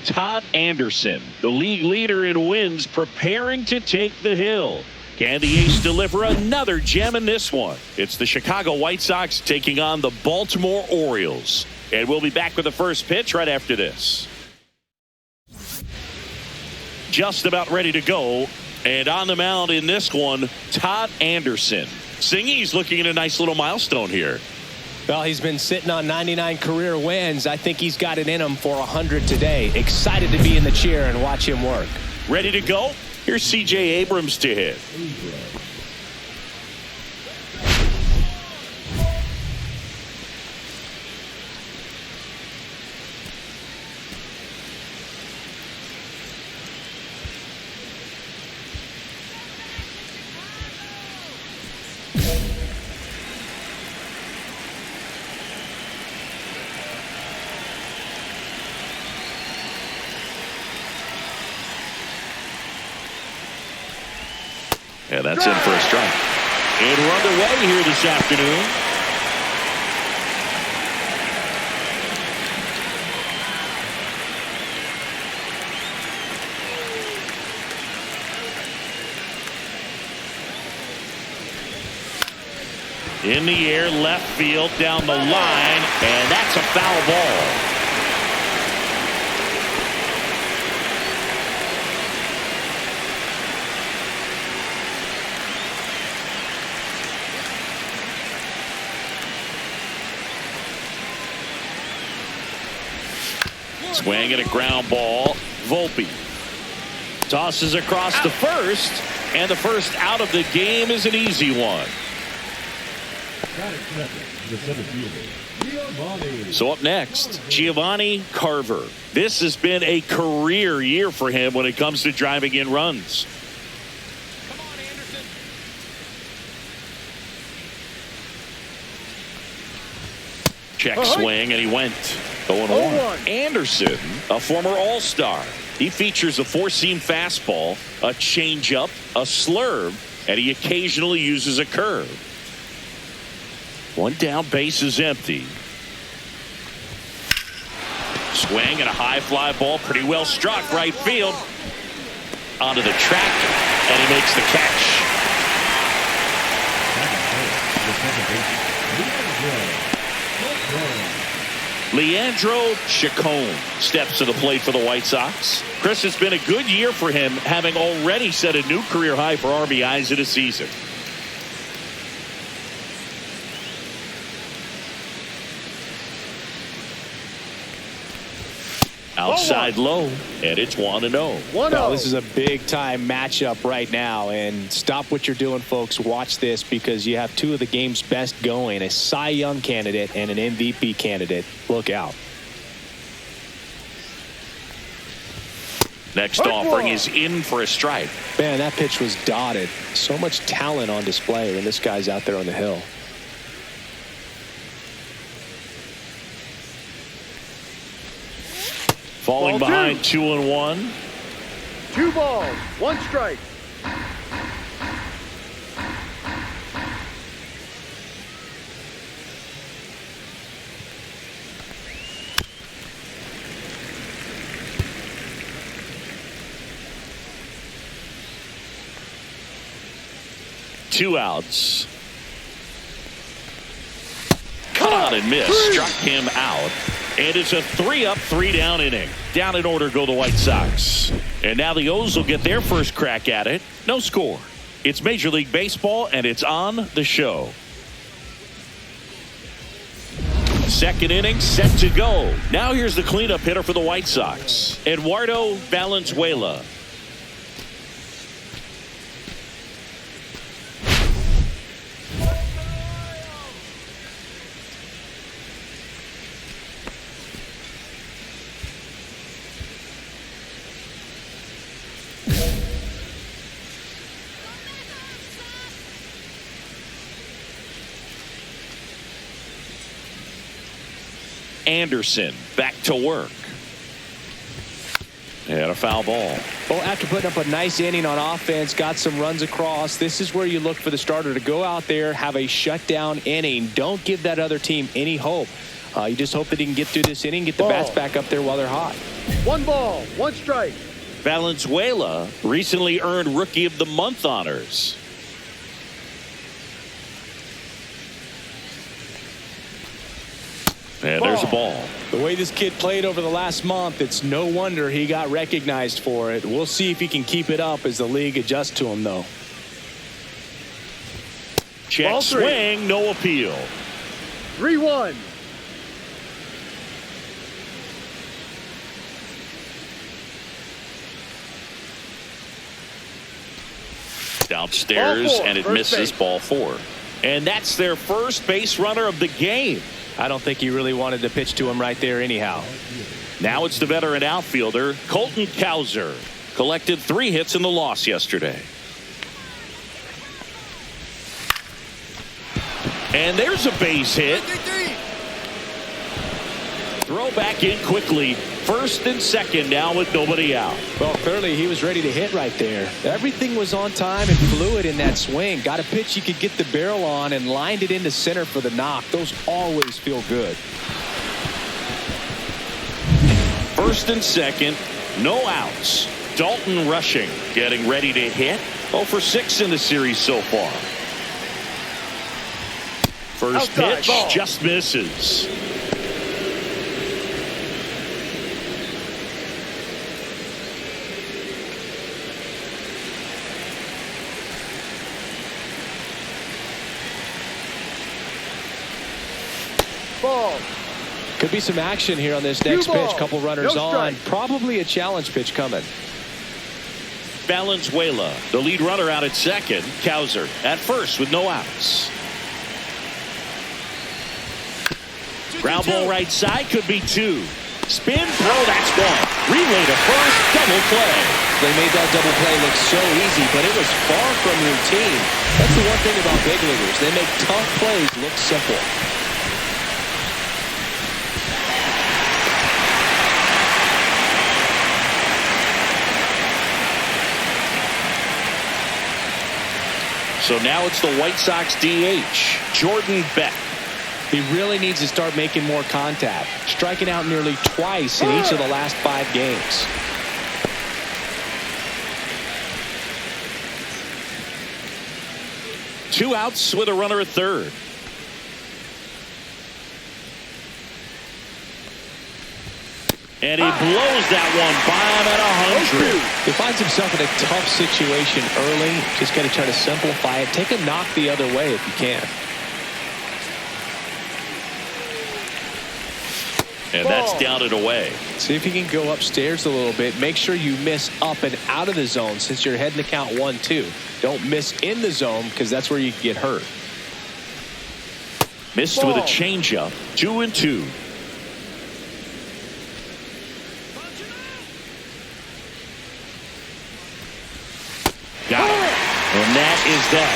Todd Anderson, the league leader in wins, preparing to take the hill. Can the ace deliver another gem in this one? It's the Chicago White Sox taking on the Baltimore Orioles. And we'll be back with the first pitch right after this. Just about ready to go. And on the mound in this one, Todd Anderson. Singy's looking at a nice little milestone here. Well, he's been sitting on 99 career wins. I think he's got it in him for 100 today. Excited to be in the chair and watch him work. Ready to go? Here's C.J. Abrams to hit. Yeah, that's in for a strike. And we're underway here this afternoon. In the air, left field, down the line, and that's a foul ball. Swing and a ground ball. Volpe tosses across to first, and the first out of the game is an easy one. So up next, Giovanni Carver. This has been a career year for him when it comes to driving in runs. Come on, Anderson. Check swing, and he went 0-1. Anderson, a former All-Star. He features a four-seam fastball, a changeup, a slurve, and he occasionally uses a curve. One down, base is empty. Swing and a high fly ball, pretty well struck right field. Onto the track, and he makes the catch. Leandro Chacon steps to the plate for the White Sox. Chris, it's been a good year for him, having already set a new career high for RBIs in a season. Outside low, and it's 1-0. Well, this is a big-time matchup right now, and stop what you're doing, folks. Watch this, because you have two of the game's best going, a Cy Young candidate and an MVP candidate. Look out. Next offering is in for a strike. Man, that pitch was dotted. So much talent on display when this guy's out there on the hill. Falling behind 2-1. 2 balls, 1 strike. Two outs. Caught and missed. Struck him out. And it's a 3-up, 3-down inning. Down in order go the White Sox. And now the O's will get their first crack at it. No score. It's Major League Baseball, and it's on the show. Second inning set to go. Now here's the cleanup hitter for the White Sox, Eduardo Valenzuela. Anderson back to work. And a foul ball. Well, after putting up a nice inning on offense, got some runs across, this is where you look for the starter to go out there, have a shutdown inning. Don't give that other team any hope. You just hope that he can get through this inning, get the bats back up there while they're hot. 1 ball, 1 strike. Valenzuela recently earned Rookie of the Month honors. And there's a ball. The way this kid played over the last month, it's no wonder he got recognized for it. We'll see if he can keep it up as the league adjusts to him, though. Check swing, no appeal. 3-1. Downstairs, and it misses ball 4. And that's their first base runner of the game. I don't think he really wanted to pitch to him right there anyhow. Now it's the veteran outfielder, Colton Cowser. Collected 3 hits in the loss yesterday. And there's a base hit. Throw back in quickly. First and second now with nobody out. Well, clearly he was ready to hit right there. Everything was on time and fluid in that swing. Got a pitch he could get the barrel on and lined it into center for the knock. Those always feel good. First and second, no outs. Dalton rushing, getting ready to hit. 0 for 6 in the series so far. First pitch just misses. Ball. Could be some action here on this next pitch. Couple runners on. Probably a challenge pitch coming. Valenzuela, the lead runner out at second. Cowser at first with no outs. Ground ball right side, could be 2. Spin throw, that's 1. Relay to first, double play. They made that double play look so easy, but it was far from routine. That's the one thing about big leaguers. They make tough plays look simple. So now it's the White Sox DH, Jordan Beck. He really needs to start making more contact, striking out nearly twice in each of the last 5 games. Two outs with a runner at third. And he blows that one by him at 100. He finds himself in a tough situation early. Just got to try to simplify it. Take a knock the other way if you can. And that's down and away. See if you can go upstairs a little bit. Make sure you miss up and out of the zone since you're heading to count 1-2. Don't miss in the zone because that's where you can get hurt. Missed with a changeup. 2-2. Got it. And that is that.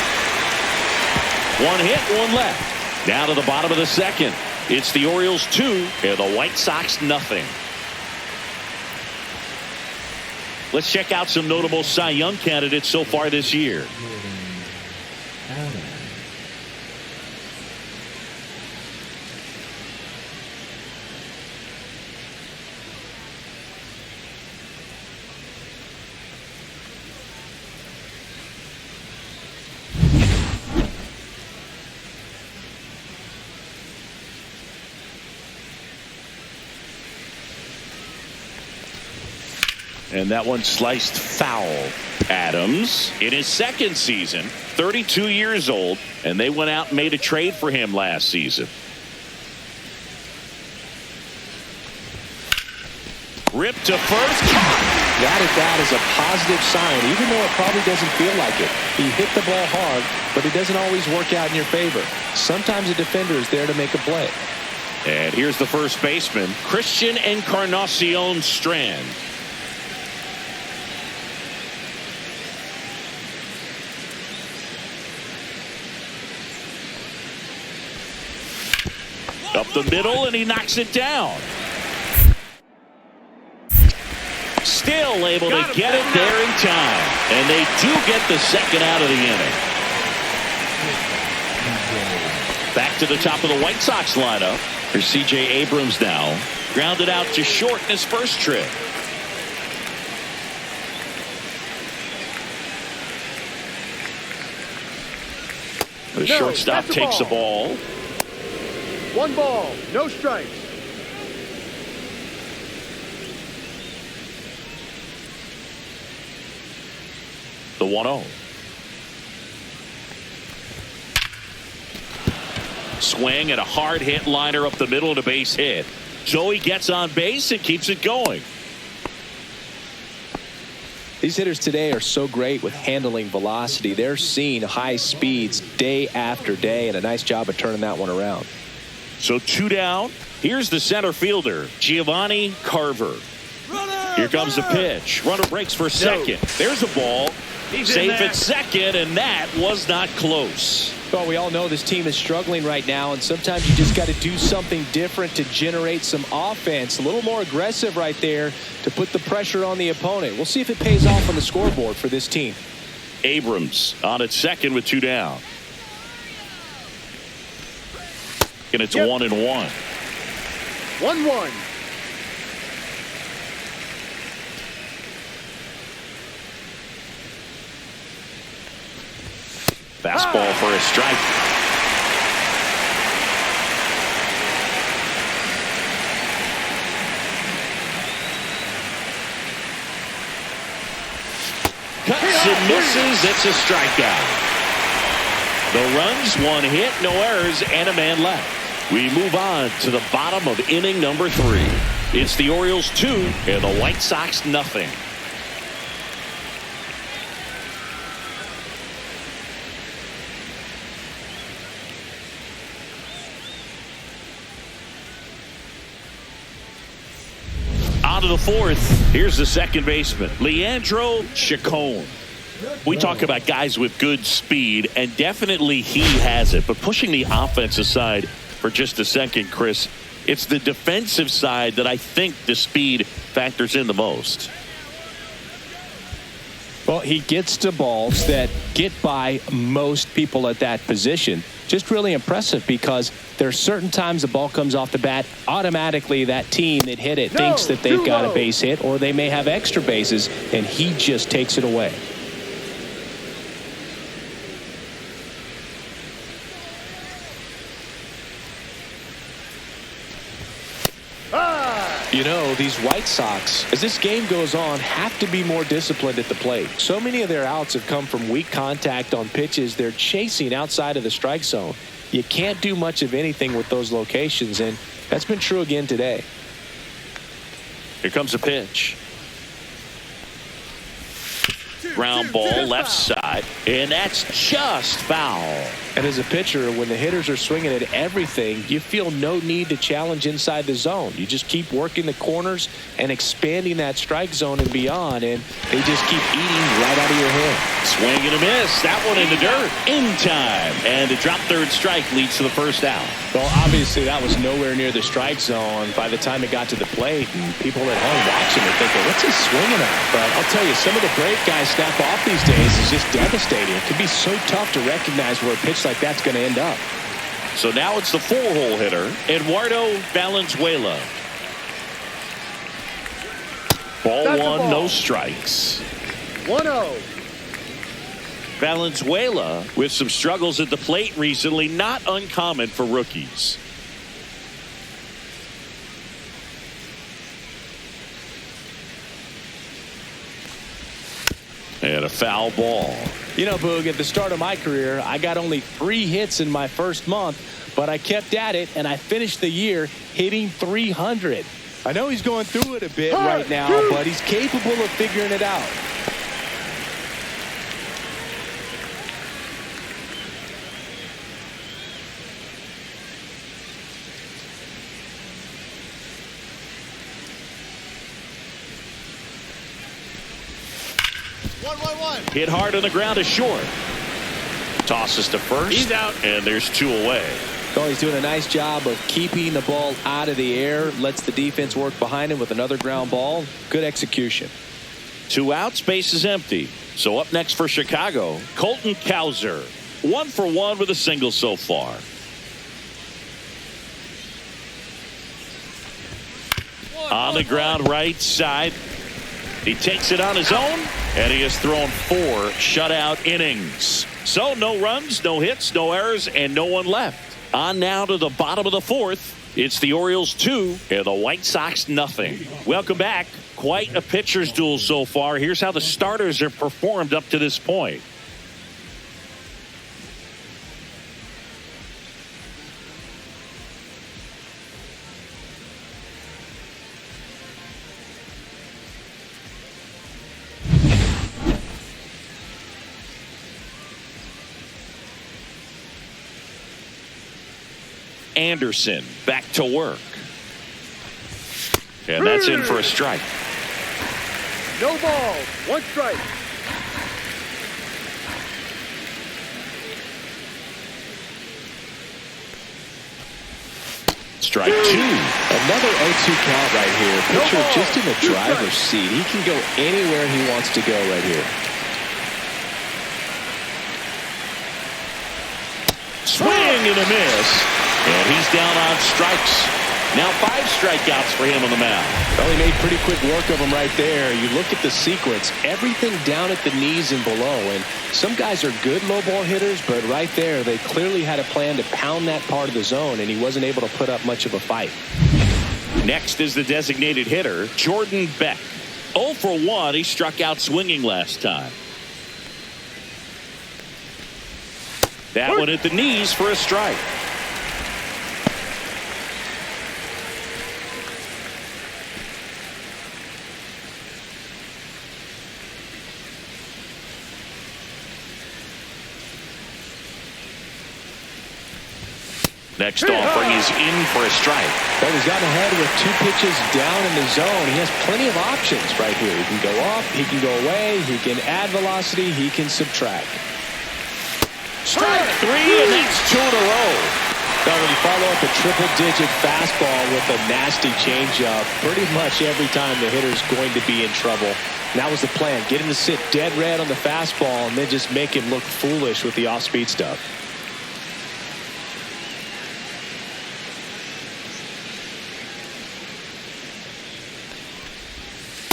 1 hit, 1 left. Down to the bottom of the second. It's the Orioles 2 and the White Sox nothing. Let's check out some notable Cy Young candidates so far this year. And that one sliced foul. Adams in his second season, 32 years old, and they went out and made a trade for him last season. Ripped to first. That at bat is a positive sign, even though it probably doesn't feel like it. He hit the ball hard, but it doesn't always work out in your favor. Sometimes a defender is there to make a play. And here's the first baseman, Christian Encarnacion Strand. Up the middle, and he knocks it down. Still able to get it there in time. And they do get the second out of the inning. Back to the top of the White Sox lineup. Here's C.J. Abrams now. Grounded out to short in his first trip. The shortstop takes the ball. 1 ball, no strikes. The 1-0. Swing and a hard hit liner up the middle and a base hit. Joey gets on base and keeps it going. These hitters today are so great with handling velocity. They're seeing high speeds day after day, and a nice job of turning that one around. So 2 down. Here's the center fielder, Giovanni Carver. Here comes the pitch. Runner breaks for second. There's a ball. Safe at second, and that was not close. Well, we all know this team is struggling right now, and sometimes you just got to do something different to generate some offense. A little more aggressive right there to put the pressure on the opponent. We'll see if it pays off on the scoreboard for this team. Abrams on at second with 2 down. And it's 1-1. 1-1. Fastball for a strike. Cuts and misses. It's a strikeout. The runs, 1 hit, no errors, and a man left. We move on to the bottom of inning number 3. It's the Orioles 2 and the White Sox nothing. On to the 4th. Here's the second baseman, Leandro Chacon. We talk about guys with good speed, and definitely he has it. But pushing the offense aside for just a second, Chris, it's the defensive side that I think the speed factors in the most. Well, he gets to balls that get by most people at that position. Just really impressive because there are certain times the ball comes off the bat, automatically that team that hit it thinks that they've got a base hit, or they may have extra bases, and he just takes it away. You know, these White Sox, as this game goes on, have to be more disciplined at the plate. So many of their outs have come from weak contact on pitches they're chasing outside of the strike zone. You can't do much of anything with those locations, and that's been true again today. Here comes a pitch. Ground ball left side, and that's just foul. And as a pitcher, when the hitters are swinging at everything, you feel no need to challenge inside the zone. You just keep working the corners and expanding that strike zone and beyond, and they just keep eating right out of your hand. Swing and a miss. That one in the dirt. In time. And the drop third strike leads to the first out. Well, obviously, that was nowhere near the strike zone by the time it got to the plate, and people at home watching are thinking, what's he swinging at? But I'll tell you, some of the great guys snap off these days is just devastating. It can be so tough to recognize where a pitch like that's going to end up. So now it's the 4-hole hitter, Eduardo Valenzuela. Ball That's one, ball. no strikes. 1-0. Valenzuela with some struggles at the plate recently, not uncommon for rookies. And a foul ball. You know, Boog, at the start of my career, I got only 3 hits in my first month, but I kept at it, and I finished the year hitting 300. I know he's going through it a bit right now, but he's capable of figuring it out. Hit hard on the ground is short. Tosses to first. He's out. And there's 2 away. Oh, he's doing a nice job of keeping the ball out of the air. Lets the defense work behind him with another ground ball. Good execution. 2 outs, base is empty. So up next for Chicago, Colton Cowser. 1 for 1 with a single so far. On the ground right side. He takes it on his own, and he has thrown 4 shutout innings. So no runs, no hits, no errors, and no one left. On now to the bottom of the 4th. It's the Orioles 2 and the White Sox nothing. Welcome back. Quite a pitcher's duel so far. Here's how the starters have performed up to this point. Anderson back to work. And that's in for a strike. No ball. 1 strike. Strike 2. Another 0-2 count right here. Pitcher ball. just in the 2 driver's strikes. seat. He can go anywhere he wants to go right here. Swing and a miss. And he's down on strikes. Now 5 strikeouts for him on the mound. Well, he made pretty quick work of him right there. You look at the sequence, everything down at the knees and below. And some guys are good low ball hitters, but right there, they clearly had a plan to pound that part of the zone, and he wasn't able to put up much of a fight. Next is the designated hitter, Jordan Beck. 0 for 1. He struck out swinging last time. That one at the knees for a strike. Next offering is in for a strike. Well, he's gotten ahead with 2 pitches down in the zone. He has plenty of options right here. He can go up, he can go away, he can add velocity, he can subtract. Strike 3, and that's 2 in a row. Now, when you follow up a triple-digit fastball with a nasty changeup, pretty much every time the hitter's going to be in trouble. And that was the plan. Get him to sit dead red on the fastball and then just make him look foolish with the off-speed stuff.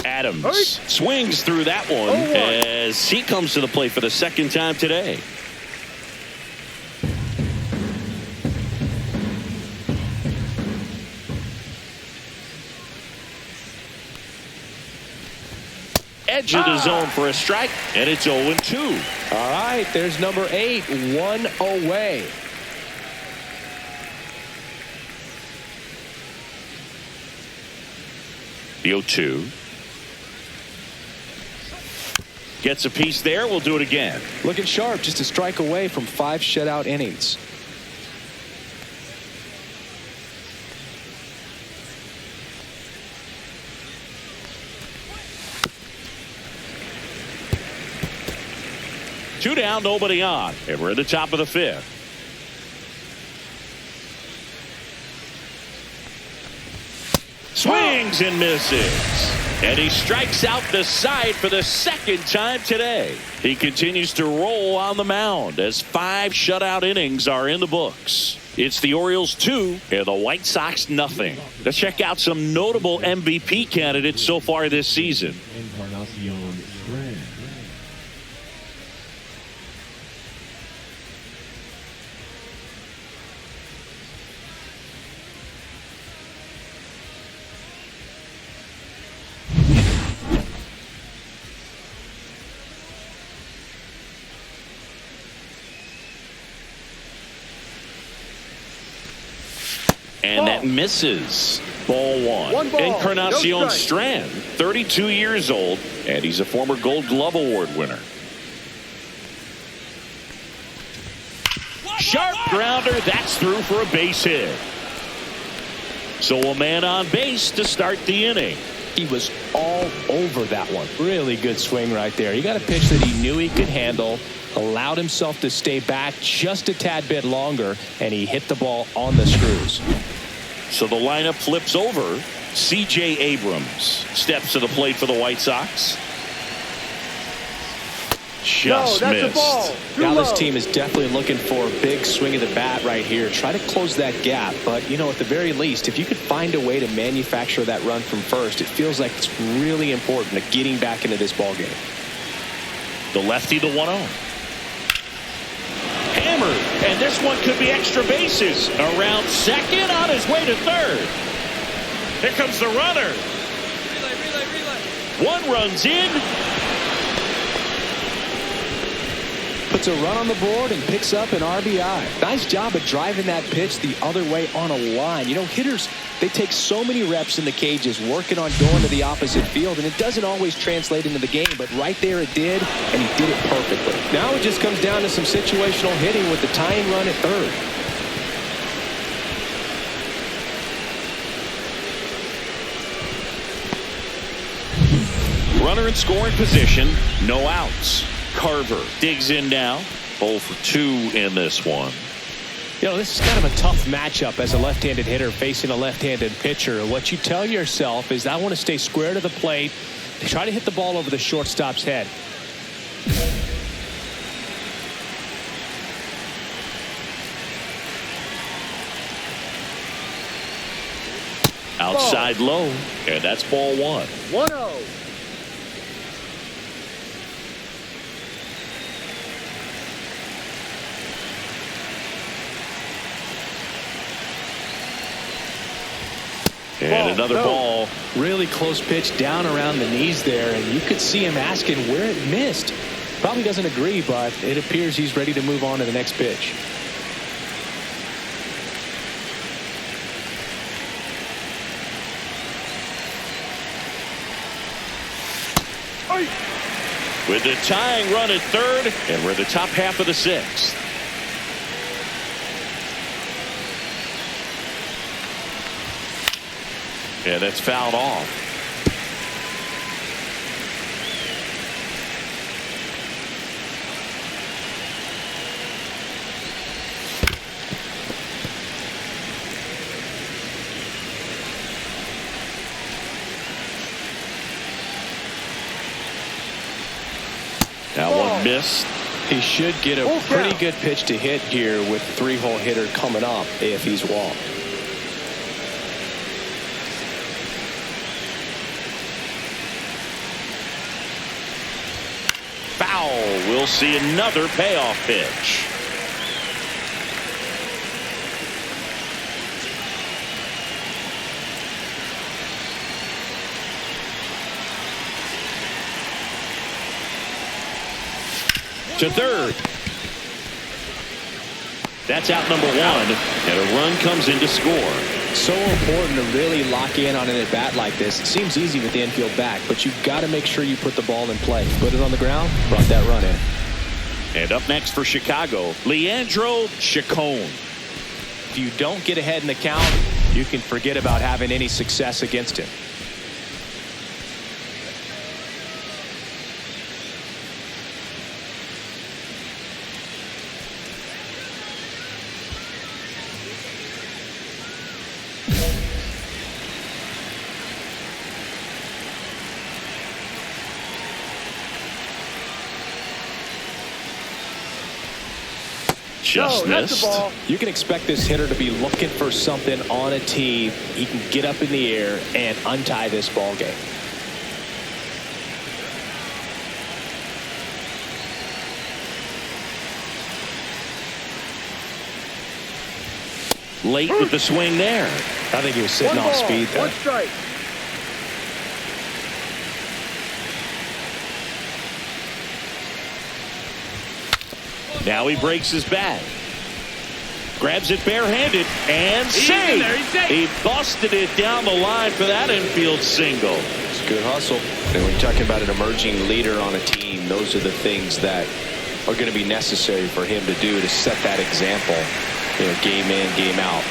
Adams swings through that one as he comes to the plate for the 2nd time today. Edge of the zone for a strike, and it's 0-2. All right, there's number 8, 1 away. The 0-2. Gets a piece there. We'll do it again. Looking sharp, just a strike away from 5 shutout innings. Two down, nobody on, and we're at the top of the 5th. Swings and misses. And he strikes out the side for the 2nd time today. He continues to roll on the mound as 5 shutout innings are in the books. It's the Orioles 2 and the White Sox nothing. Let's check out some notable MVP candidates so far this season. And that misses. Ball 1. 1 ball, Encarnacion no strike. Strand, 32 years old, and he's a former Gold Glove Award winner. Sharp grounder, that's through for a base hit. So a man on base to start the inning. He was all over that one. Really good swing right there. He got a pitch that he knew he could handle. allowed himself to stay back just a tad bit longer, and he hit the ball on the screws. So the lineup flips over. C.J. Abrams steps to the plate for the White Sox. Just that's missed. a ball. Now this team is definitely looking for a big swing of the bat right here. Try to close that gap. But, you know, at the very least, if you could find a way to manufacture that run from first, it feels like it's really important to getting back into this ball game. The lefty, the 1-0. Hammered, and this one could be extra bases. Around second, on his way to third. Here comes the runner. Relay. One runs in. Puts a run on the board and picks up an RBI. Nice job of driving that pitch the other way on a line. You know, hitters, they take so many reps in the cages working on going to the opposite field, and it doesn't always translate into the game, but right there it did, and he did it perfectly. Now it just comes down to some situational hitting with the tying run at third. Runner in scoring position, no outs. Carver digs in now. 0 for 2 in this one. You know, this is kind of a tough matchup as a left-handed hitter facing a left-handed pitcher. What you tell yourself is, I want to stay square to the plate, try to hit the ball over the shortstop's head. Outside low, and that's ball 1. 1-0. And another ball. Really close pitch down around the knees there, and you could see him asking where it missed. Probably doesn't agree, but it appears he's ready to move on to the next pitch. With the tying run at third, and we're in the top half of the 6th. And that's fouled off. That one missed. He should get a pretty good pitch to hit here with the 3-hole hitter coming up if he's walked. Foul. We'll see another payoff pitch. To third. That's out number 1, and a run comes in to score. So important to really lock in on an at-bat like this. It seems easy with the infield back, but you've got to make sure you put the ball in play. Put it on the ground, brought that run in. And up next for Chicago, Leandro Chacon. If you don't get ahead in the count, you can forget about having any success against him. Just missed. You can expect this hitter to be looking for something on a tee. He can get up in the air and untie this ball game. Late with the swing there. I think he was sitting off speed there. 1 strike. Now he breaks his bat. Grabs it barehanded and saved. He busted it down the line for that infield single. It's a good hustle. And when you're talking about an emerging leader on a team, those are the things that are going to be necessary for him to do to set that example, you know, game in, game out.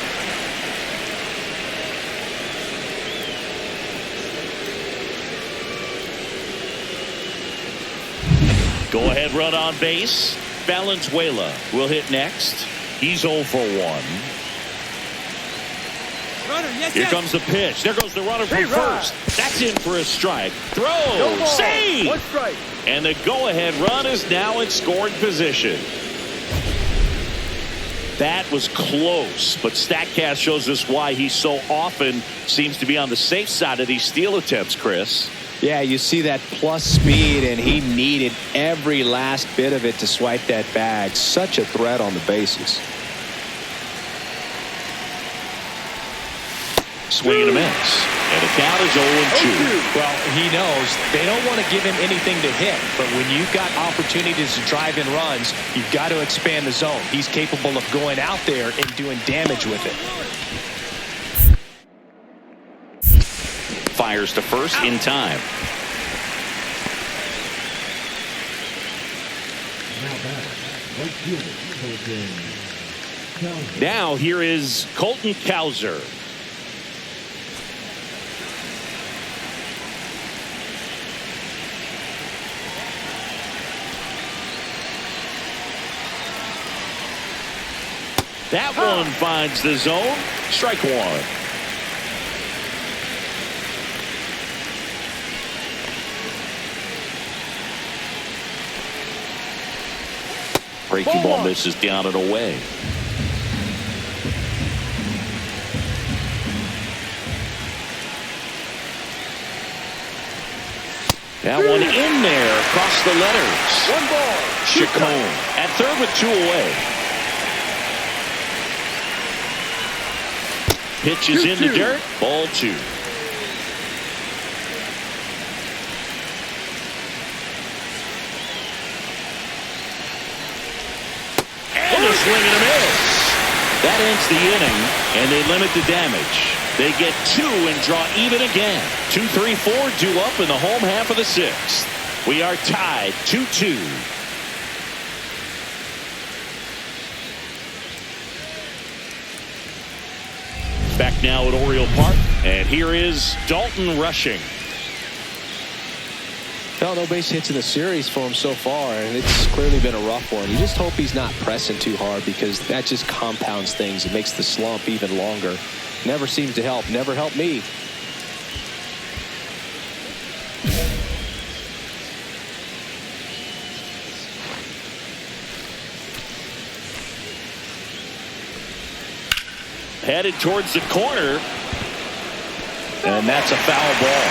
Go ahead run on base. Valenzuela will hit next. He's 0 for 1. Runner, yes, Here yes. comes the pitch. There goes the runner from first. That's in for a strike. Throw. No ball. Save. 1 strike. And the go-ahead run is now in scoring position. That was close, but StatCast shows us why he so often seems to be on the safe side of these steal attempts, Chris. Yeah, you see that plus speed, and he needed every last bit of it to swipe that bag. Such a threat on the bases. Swing and a miss. And the count is 0-2. Well, he knows they don't want to give him anything to hit, but when you've got opportunities to drive in runs, you've got to expand the zone. He's capable of going out there and doing damage with it. Fires to first in time. Now here is Colton Cowser. That one finds the zone. Strike 1. Breaking ball misses down and away. That one in there across the letters. 1 ball. Chacon at third with 2 away. Pitch is in the dirt. Ball 2. And a swing and a miss. That ends the inning, and they limit the damage. They get 2 and draw even again. 2, 3, 4 due up in the home half of the 6th. We are tied 2-2. Back now at Oriole Park, and here is Dalton rushing. Well, no base hits in the series for him so far, and it's clearly been a rough one. You just hope he's not pressing too hard, because that just compounds things. It makes the slump even longer. Never seems to help. Never helped me. Headed towards the corner, and that's a foul ball.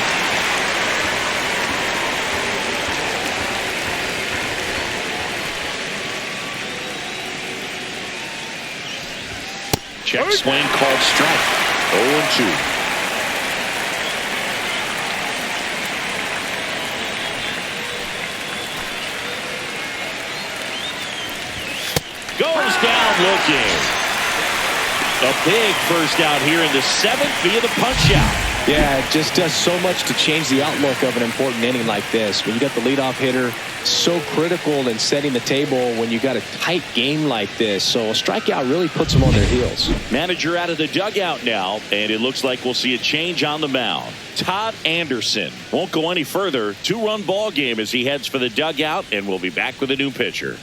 Check swing called strike. 0-2. Goes down looking. A big first out here in the 7th via the punch out. Yeah, it just does so much to change the outlook of an important inning like this. When you got the leadoff hitter, so critical in setting the table when you got a tight game like this. So a strikeout really puts them on their heels. Manager out of the dugout now, and it looks like we'll see a change on the mound. Todd Anderson won't go any further. 2-run ball game as he heads for the dugout, and we'll be back with a new pitcher.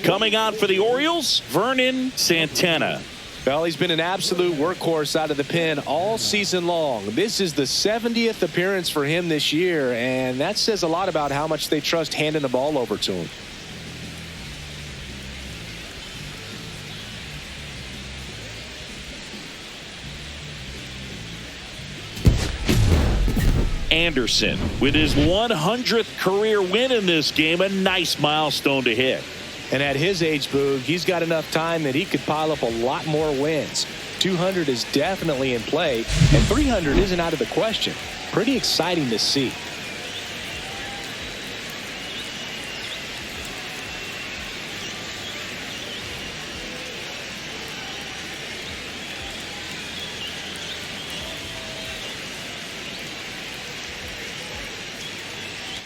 Coming on for the Orioles, Vernon Santana. Well, he's been an absolute workhorse out of the pen all season long. This is the 70th appearance for him this year, and that says a lot about how much they trust handing the ball over to him. Anderson with his 100th career win in this game, a nice milestone to hit. And at his age, Boog, he's got enough time that he could pile up a lot more wins. 200 is definitely in play, and 300 isn't out of the question. Pretty exciting to see.